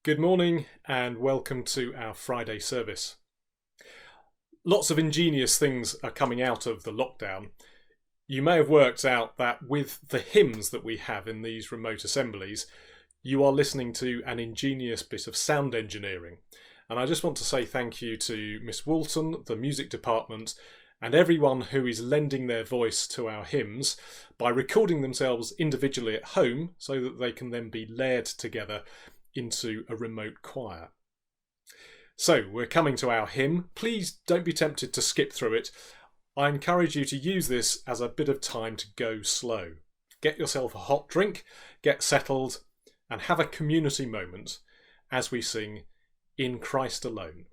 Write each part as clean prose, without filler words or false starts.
Good morning and welcome to our Friday service. Lots of ingenious things are coming out of the lockdown. You may have worked out that with the hymns that we have in these remote assemblies, you are listening to an ingenious bit of sound engineering. And I just want to say thank you to Miss Woolton, the music department, and everyone who is lending their voice to our hymns by recording themselves individually at home so that they can then be layered together into a remote choir. So we're coming to our hymn. Please don't be tempted to skip through it. I encourage you to use this as a bit of time to go slow. Get yourself a hot drink, get settled, and have a community moment as we sing In Christ Alone.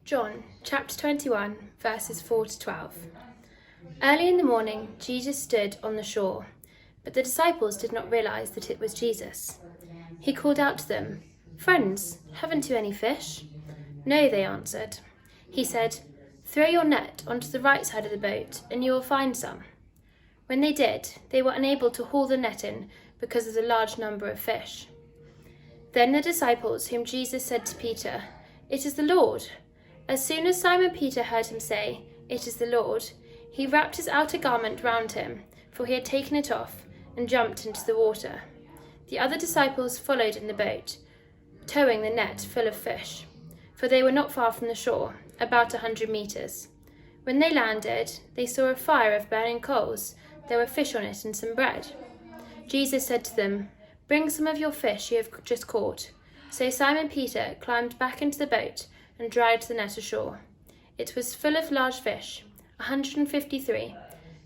John chapter 21, verses 4 to 12. Early in the morning, Jesus stood on the shore, but the disciples did not realize that it was Jesus. He called out to them, "Friends, haven't you any fish?" "No," they answered. He said, "Throw your net onto the right side of the boat and you will find some." When they did, they were unable to haul the net in because of the large number of fish. Then the disciples whom Jesus said to Peter, "It is the Lord." As soon as Simon Peter heard him say, "It is the Lord," He wrapped his outer garment round him, for he had taken it off, and jumped into the water. The other disciples followed in the boat, towing the net full of fish, for they were not far from the shore, about 100 meters. When they landed, they saw a fire of burning coals. There were fish on it and some bread. Jesus said to them, "Bring some of your fish you have just caught." So Simon Peter climbed back into the boat and dragged the net ashore. It was full of large fish, 153,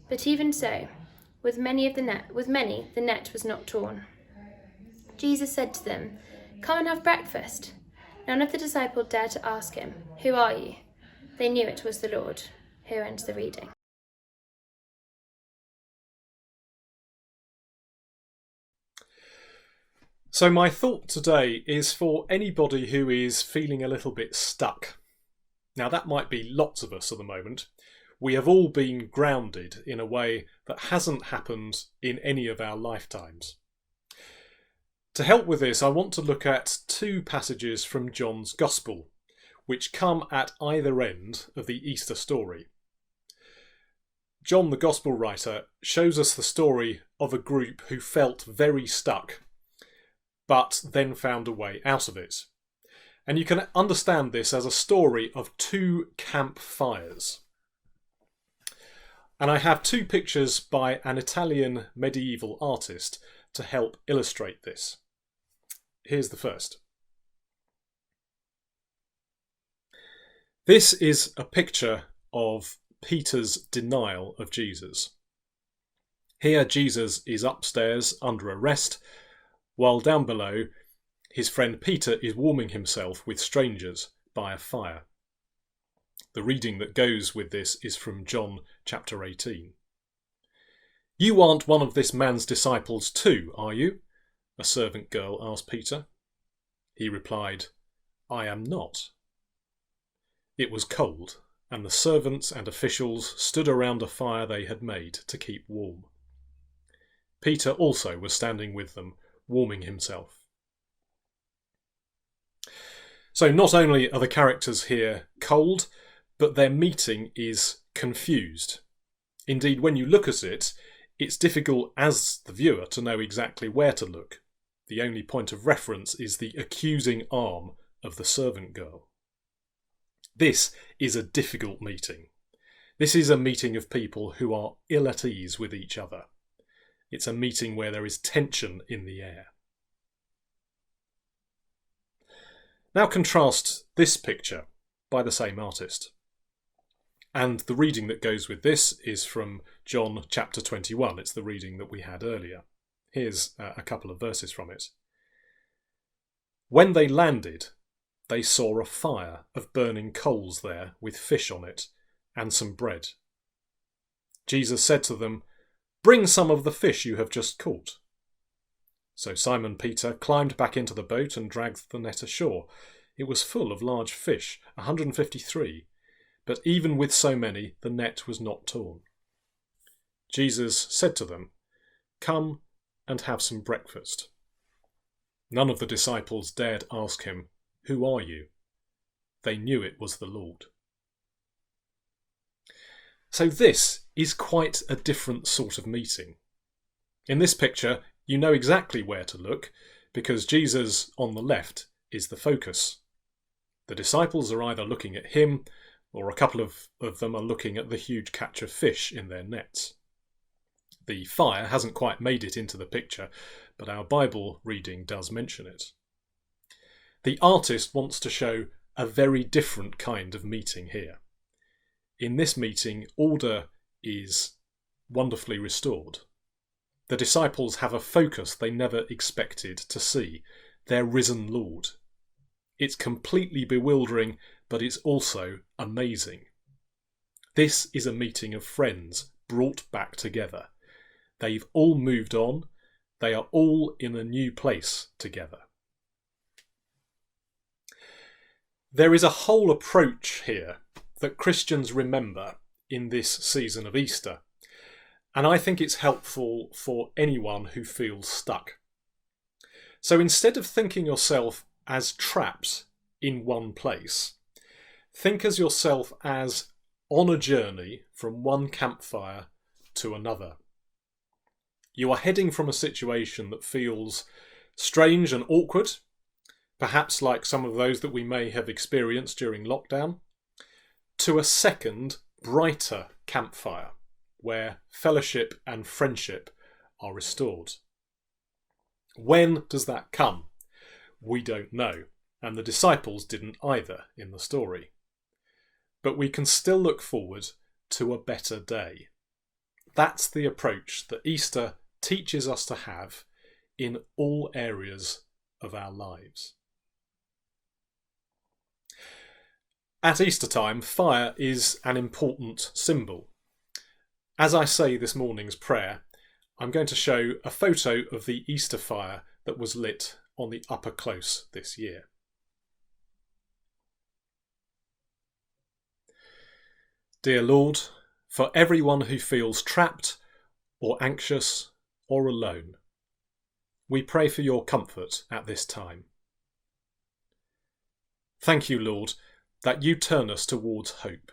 but even so, with many the net was not torn. Jesus said to them, "Come and have breakfast." None of the disciples dared to ask him, "Who are you?" They knew it was the Lord. Here ends the reading. So my thought today is for anybody who is feeling a little bit stuck. Now that might be lots of us at the moment. We have all been grounded in a way that hasn't happened in any of our lifetimes. To help with this, I want to look at two passages from John's Gospel, which come at either end of the Easter story. John, the Gospel writer, shows us the story of a group who felt very stuck, but then found a way out of it. And you can understand this as a story of two campfires. And I have two pictures by an Italian medieval artist to help illustrate this. Here's the first. This is a picture of Peter's denial of Jesus. Here Jesus is upstairs under arrest, while down below his friend Peter is warming himself with strangers by a fire. The reading that goes with this is from John chapter 18. "You aren't one of this man's disciples too, are you?" a servant girl asked Peter. He replied, "I am not." It was cold, and the servants and officials stood around a fire they had made to keep warm. Peter also was standing with them, warming himself. So not only are the characters here cold, but their meeting is confused. Indeed, when you look at it, it's difficult as the viewer to know exactly where to look. The only point of reference is the accusing arm of the servant girl. This is a difficult meeting. This is a meeting of people who are ill at ease with each other. It's a meeting where there is tension in the air. Now contrast this picture by the same artist. And the reading that goes with this is from John chapter 21. It's the reading that we had earlier. Here's a couple of verses from it. "When they landed, they saw a fire of burning coals there with fish on it and some bread. Jesus said to them, 'Bring some of the fish you have just caught.' So Simon Peter climbed back into the boat and dragged the net ashore. It was full of large fish, 153, but even with so many, the net was not torn. Jesus said to them, 'Come and have some breakfast.' None of the disciples dared ask him, 'Who are you?' They knew it was the Lord." So this is quite a different sort of meeting. In this picture, you know exactly where to look, because Jesus on the left is the focus. The disciples are either looking at him, or a couple of them are looking at the huge catch of fish in their nets. The fire hasn't quite made it into the picture, but our Bible reading does mention it. The artist wants to show a very different kind of meeting here. In this meeting, order is wonderfully restored. The disciples have a focus they never expected to see, their risen Lord. It's completely bewildering, but it's also amazing. This is a meeting of friends brought back together. They've all moved on. They are all in a new place together. There is a whole approach here that Christians remember in this season of Easter, and I think it's helpful for anyone who feels stuck. So instead of thinking yourself as trapped in one place, think as yourself as on a journey from one campfire to another. You are heading from a situation that feels strange and awkward, perhaps like some of those that we may have experienced during lockdown, to a second, brighter campfire where fellowship and friendship are restored. When does that come? We don't know, and the disciples didn't either in the story. But we can still look forward to a better day. That's the approach that Easter teaches us to have in all areas of our lives. At Easter time, fire is an important symbol. As I say this morning's prayer, I'm going to show a photo of the Easter fire that was lit on the Upper Close this year. Dear Lord, for everyone who feels trapped or anxious or alone, we pray for your comfort at this time. Thank you, Lord, that you turn us towards hope.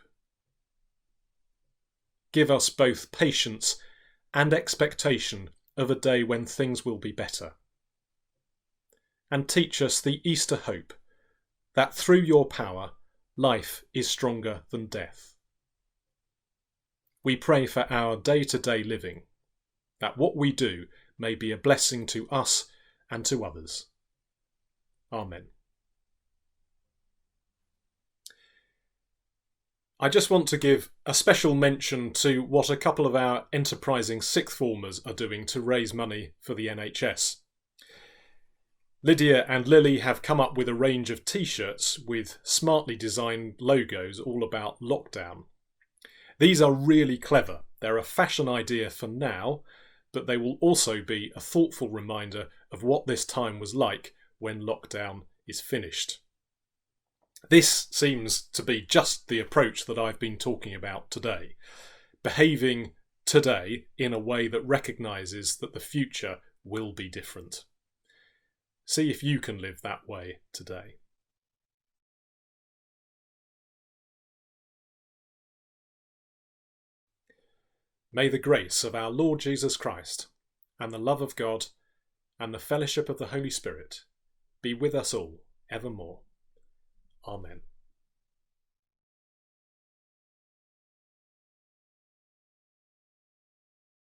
Give us both patience and expectation of a day when things will be better. And teach us the Easter hope that through your power, life is stronger than death. We pray for our day-to-day living, that what we do may be a blessing to us and to others. Amen. I just want to give a special mention to what a couple of our enterprising sixth formers are doing to raise money for the NHS. Lydia and Lily have come up with a range of t-shirts with smartly designed logos all about lockdown. These are really clever. They're a fashion idea for now, but they will also be a thoughtful reminder of what this time was like when lockdown is finished. This seems to be just the approach that I've been talking about today, behaving today in a way that recognises that the future will be different. See if you can live that way today. May the grace of our Lord Jesus Christ, and the love of God, and the fellowship of the Holy Spirit be with us all evermore. Amen.